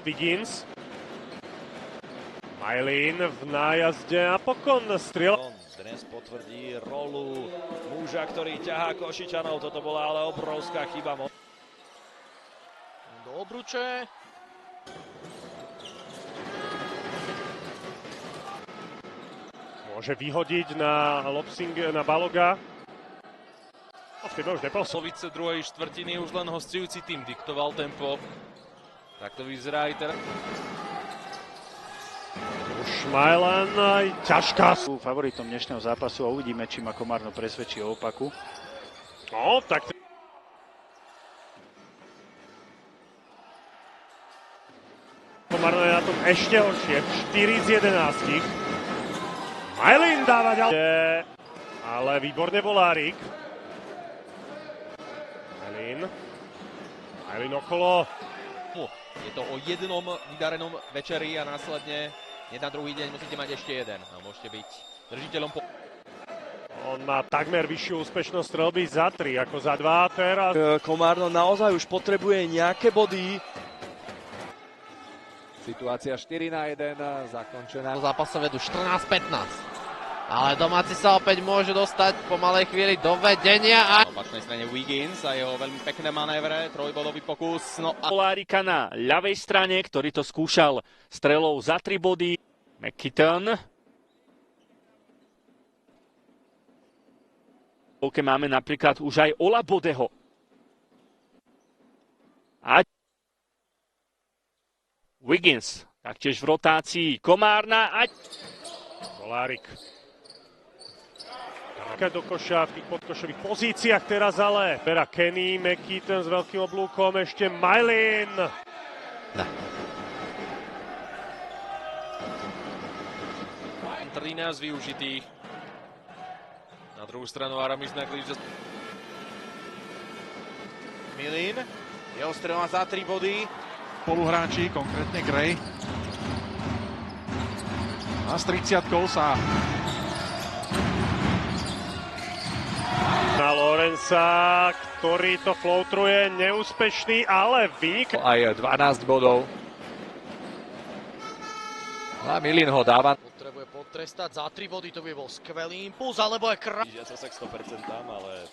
Wiggins. Majlin v nájazde a pokon striel. Dnes potvrdí rolu muža, ktorý ťahá Košičanov. Toto bola ale obrovská chyba. Do obruče. Môže vyhodiť na Baloga. Polovice druhej štvrtiny už len hostujúci tým diktoval tempo. Tak to vyzerá aj teraz. Šmajlan aj ťažká. Sú favoritom dnešného zápasu a uvidíme, či ma Komárno presvedčí o opaku. No, tak... Komárno je na tom ešte horšie. 4 z 11. Majlin dáva ďalej. Ale výborne Volárik. Majlin okolo. Je to o jednom vydarenom večeri a následne na druhý deň musíte mať ešte jeden. A môžete byť držiteľom On má takmer vyššiu úspešnosť strelby za 3 ako za 2 teraz. Komárno naozaj už potrebuje nejaké body. Situácia 4-1 zakončená. V zápase vedú 14-15. Ale domáci sa opäť môžu dostať po malej chvíli do vedenia a... Na opačnej strane Wiggins a jeho veľmi pekné manévre, trojbodový pokus. No a... Volárika na ľavej strane, ktorý to skúšal strelou za 3 body. McKitton. Máme napríklad už aj Ola Bodeho. A Wiggins, taktiež v rotácii Komárna a... Volárik. Do koša v tých podkošových pozíciách teraz ale. Bera Kenny, McKitton s veľkým oblúkom, ešte Majlin. No. 13 využitých. Na druhú stranu Aramis Naglič. Milin, jeho strela za 3 body. Spoluhráči, konkrétne Gray. A s 30-kou sa Na Lorenza, ktorý to floatruje, neúspešný, ale vynik. Aj 12 bodov. A Milin ho dáva. Potrebuje potrestať za 3 body, to by bol skvelý impuls, alebo je Že sa 100% tam, ale